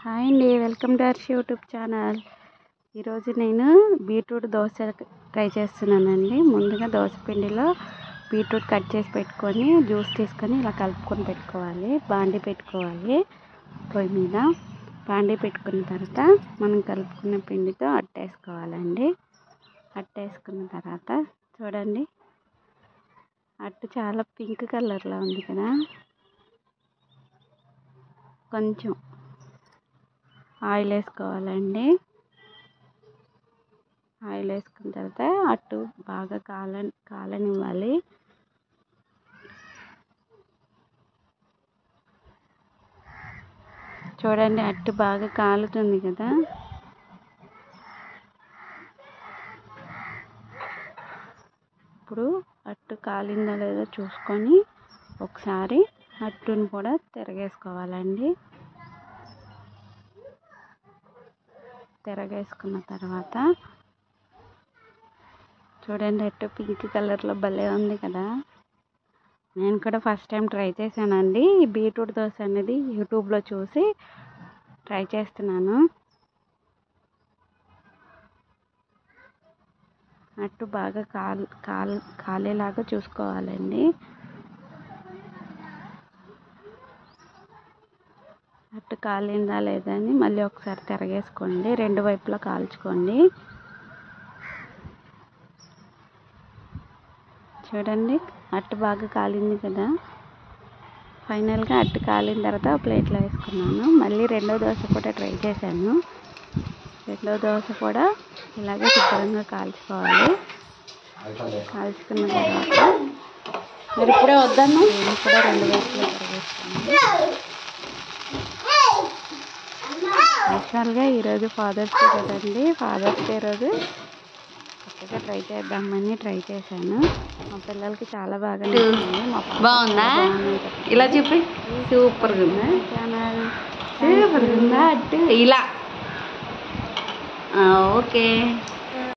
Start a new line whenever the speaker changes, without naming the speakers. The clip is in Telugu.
హాయ్ అండి, welcome to our YouTube channel. ఈరోజు నేను బీట్రూట్ దోశ ట్రై చేస్తున్నానండి. ముందుగా దోశ పిండిలో బీట్రూట్ కట్ చేసి పెట్టుకొని జ్యూస్ తీసుకొని ఇలా కలుపుకొని పెట్టుకోవాలి. బాండీ పెట్టుకోవాలి. పొయ్యి మీద బాండీ పెట్టుకున్న తర్వాత మనం కలుపుకున్న పిండితో అట్టేసుకోవాలండి. అట్టేసుకున్న తర్వాత చూడండి, అట్టు చాలా పింక్ కలర్లో ఉంది కదా. కొంచెం ఆయిల్ వేసుకోవాలండి. ఆయిల్ వేసుకున్న తర్వాత అట్టు బాగా కాలనివ్వాలి. చూడండి, అట్టు బాగా కాలుతుంది కదా. ఇప్పుడు అట్టు కాలిందో లేదో చూసుకొని ఒకసారి అట్టును కూడా తిరగేసుకోవాలండి. తిరగేసుకున్న తర్వాత చూడండి, అట్టు పింక్ కలర్లో భలే ఉంది కదా. నేను కూడా ఫస్ట్ టైం ట్రై చేశానండి. ఈ బీట్రూట్ దోశ అనేది యూట్యూబ్లో చూసి ట్రై చేస్తున్నాను. అట్టు బాగా కాలేలాగా చూసుకోవాలండి. అట్టు కాలిందా లేదా అని మళ్ళీ ఒకసారి తిరగేసుకోండి. రెండు వైపులా కాల్చుకోండి. చూడండి, అట్టు బాగా కాలింది కదా. ఫైనల్గా అట్టు కాలిన తర్వాత ప్లేట్లో వేసుకున్నాను. మళ్ళీ రెండో దోశ కూడా ట్రై చేశాను. రెండో దోశ కూడా ఇలాగే శుభ్రంగా కాల్చుకోవాలి. కాల్చుకున్న తర్వాత మరి ఇప్పుడే వద్దాను, నేను కూడా రెండు వైపులా తిరగేసుకున్నాను. యాక్చువల్గా ఈరోజు ఫాదర్స్ డే కదండి. ఫాదర్స్ డే రోజు కొత్తగా ట్రై చేద్దామని ట్రై చేశాను. మా పిల్లలకి చాలా బాగా నచ్చింది.
బాగుందా? ఇలా చెప్పి సూపర్గా ఉందా
ఛానల్,
సూపర్గా ఉందా అట్టు ఇలా. ఓకే.